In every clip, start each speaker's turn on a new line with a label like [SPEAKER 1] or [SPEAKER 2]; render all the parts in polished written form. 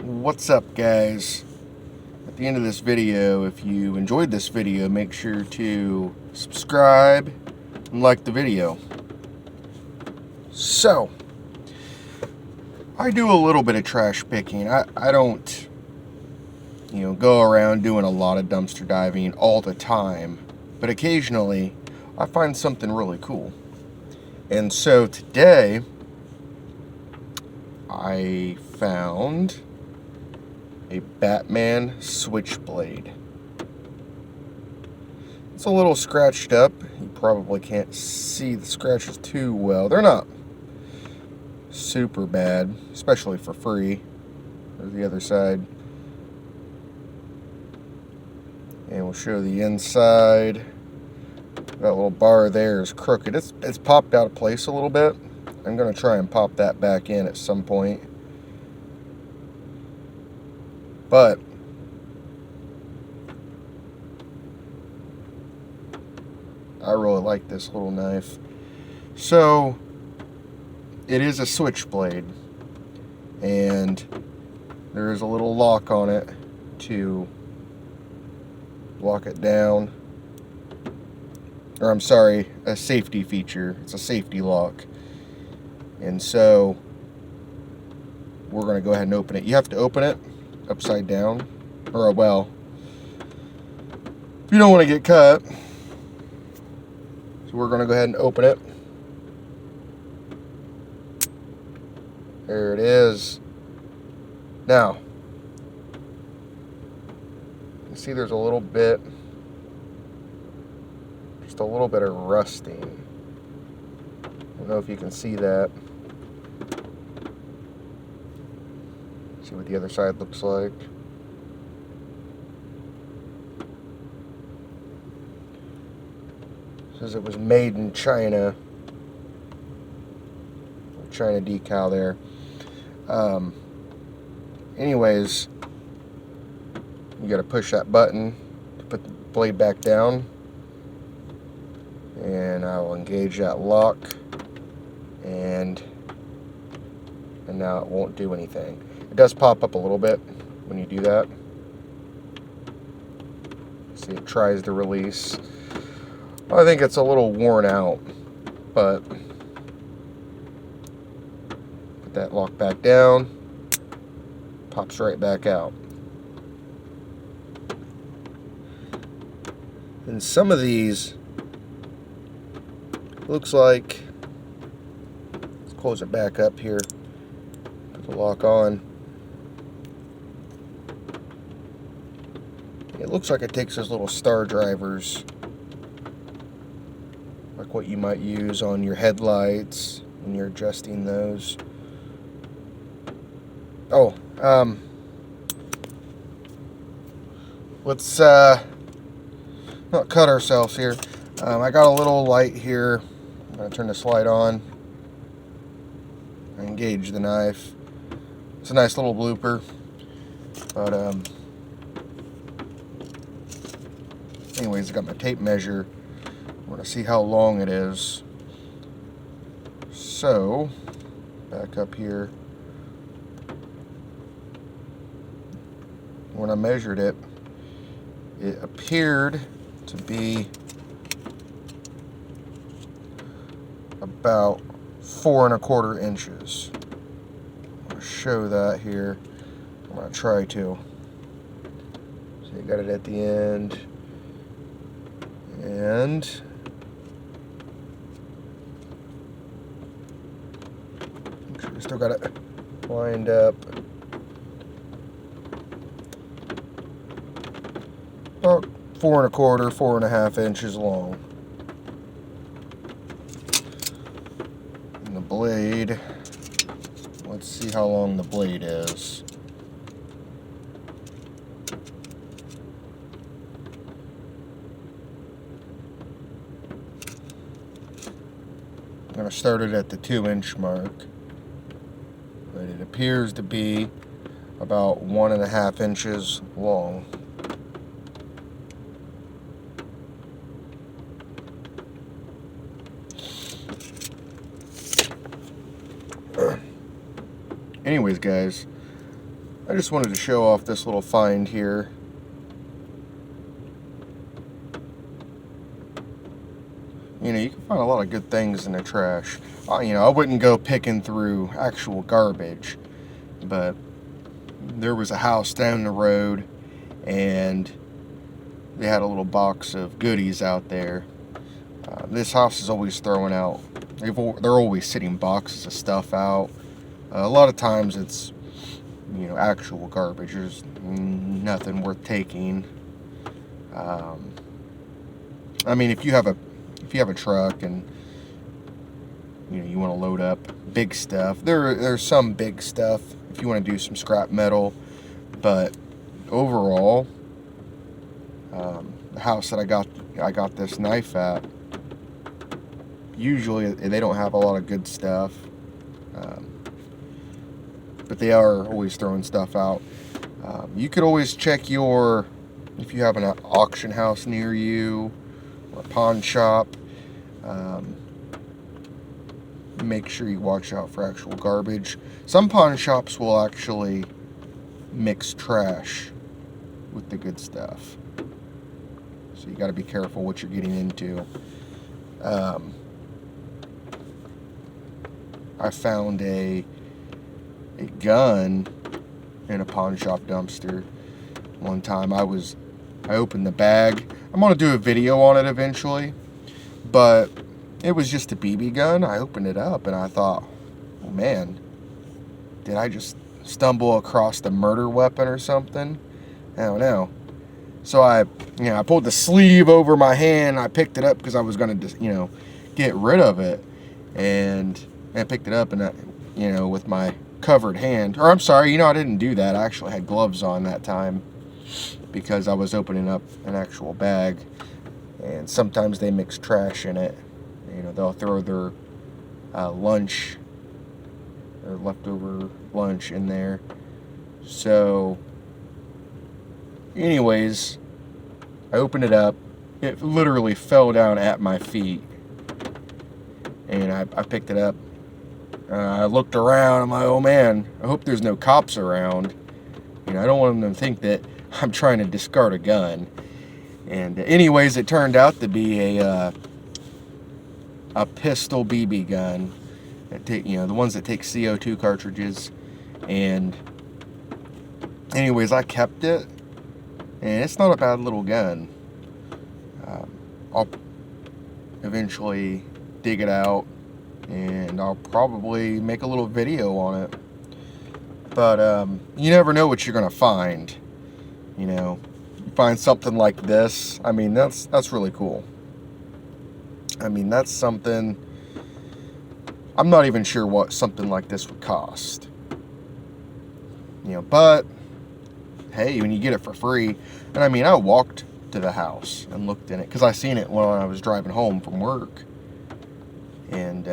[SPEAKER 1] What's up, guys? At the end of this video, if you enjoyed this video, make sure to subscribe and like the video. So, I do a little bit of trash picking. I don't, go around doing a lot of dumpster diving all the time, but occasionally I find something really cool. And so today, I found a Batman switchblade. It's a little scratched up. You probably can't see the scratches too well. They're not super bad, especially for free. There's the other side. And we'll show the inside. That little bar there is crooked. It's popped out of place a little bit. I'm going to try and pop that back in at some point. But I really like this little knife. So it is a switchblade, and there is a little lock on it to lock it down. Or I'm sorry, a safety feature. It's a safety lock. And so we're going to go ahead and open it. You have to open it upside down, or well, if you don't want to get cut. So we're going to go ahead and open it. There it is. Now, you see there's a little bit, just a little bit of rusting. I don't know if you can see that. See what the other side looks like. It says it was made in China. China decal there. Anyways, you got to push that button to put the blade back down, and I will engage that lock, and now it won't do anything. It does pop up a little bit when you do that. See, it tries to release. I think it's a little worn out, but put that lock back down, pops right back out. And some of these, looks like, let's close it back up here, put the lock on. It looks like it takes those little star drivers, like what you might use on your headlights when you're adjusting those. Oh, let's not cut ourselves here. I got a little light here. I'm going to turn this light on. Engage the knife. It's a nice little blooper. But, anyways, I got my tape measure. I want to see how long it is. So, back up here. When I measured it, it appeared to be about 4¼ inches. I'm going to show that here. I'm going to try to. So you got it at the end. And make sure we still got it lined up. About 4¼ 4½ inches long. And the blade, let's see how long the blade is. I'm going to start it at the 2-inch mark, but it appears to be about 1½ inches long. Anyways, guys, I just wanted to show off this little find here. You know, you can find a lot of good things in the trash. You know, I wouldn't go picking through actual garbage, but there was a house down the road and they had a little box of goodies out there. This house is always throwing out, they're always sitting boxes of stuff out. A lot of times it's, you know, actual garbage. There's nothing worth taking. I mean, if you have a truck and you know you want to load up big stuff, there's some big stuff if you want to do some scrap metal, but overall, the house that I got this knife at, usually they don't have a lot of good stuff, but they are always throwing stuff out. You could always check if you have an auction house near you or a pawn shop. Make sure you watch out for actual garbage. Some pawn shops will actually mix trash with the good stuff, so you got to be careful what you're getting into. I found a gun in a pawn shop dumpster one time. I opened the bag. I'm gonna do a video on it eventually, but it was just a BB gun. I opened it up and I thought, oh man, did I just stumble across the murder weapon or something? I don't know. So I pulled the sleeve over my hand. I picked it up because I was gonna get rid of it, and I picked it up and with my covered hand, or I'm sorry, I didn't do that. I actually had gloves on that time because I was opening up an actual bag, and sometimes they mix trash in it. They'll throw their lunch or leftover lunch in there. So anyways, I opened it up. It literally fell down at my feet, and I picked it up. I looked around. I'm like, oh man, I hope there's no cops around. I don't want them to think that I'm trying to discard a gun. And anyways, it turned out to be a pistol BB gun. The ones that take CO2 cartridges. And anyways, I kept it, and it's not a bad little gun. I'll eventually dig it out, and I'll probably make a little video on it. But you never know what you're gonna find. You find something like this. I mean, that's really cool. I mean, that's something. I'm not even sure what something like this would cost. But hey, when you get it for free, and I mean, I walked to the house and looked in it because I seen it when I was driving home from work, and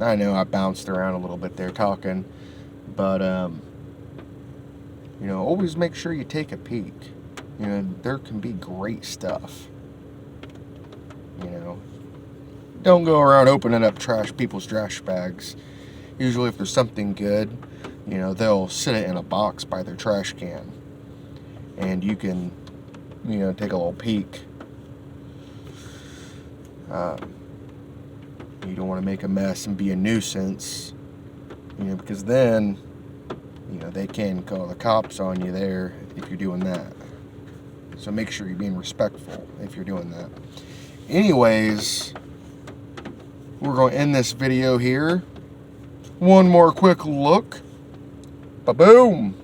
[SPEAKER 1] I know I bounced around a little bit there talking, but always make sure you take a peek. There can be great stuff. Don't go around opening up people's trash bags. Usually if there's something good, they'll sit it in a box by their trash can, and you can take a little peek. You don't want to make a mess and be a nuisance, because then they can call the cops on you there if you're doing that. So make sure you're being respectful if you're doing that. Anyways, we're going to end this video here. One more quick look. Ba-boom!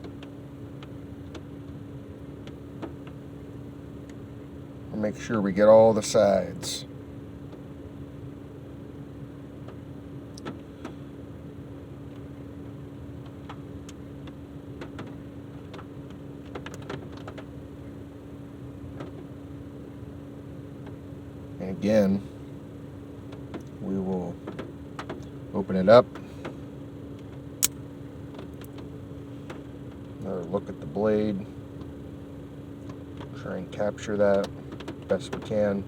[SPEAKER 1] Make sure we get all the sides. And again, we will open it up. Another look at the blade. Try and capture that best we can.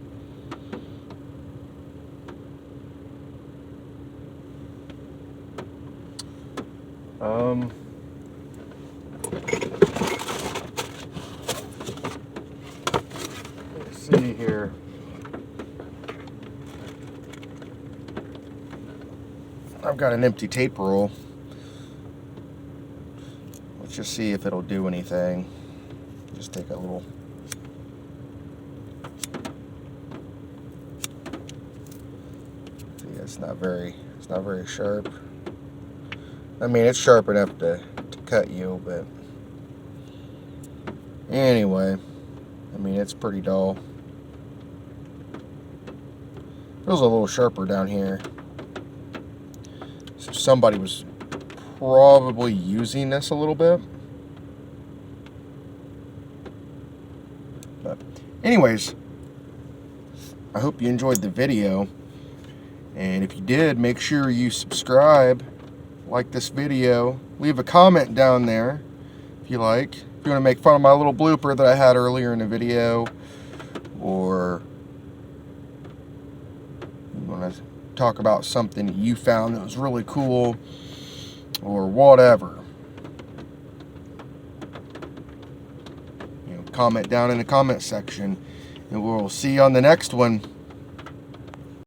[SPEAKER 1] I've got an empty tape roll. Let's just see if it'll do anything. Just take a little. See, it's not very sharp. I mean, it's sharp enough to cut you, but anyway, I mean, it's pretty dull. Feels a little sharper down here. So somebody was probably using this a little bit. But anyways, I hope you enjoyed the video. And if you did, make sure you subscribe, like this video, leave a comment down there if you like. If you want to make fun of my little blooper that I had earlier in the video, or you want to talk about something that you found that was really cool, or whatever, comment down in the comment section, and we'll see you on the next one.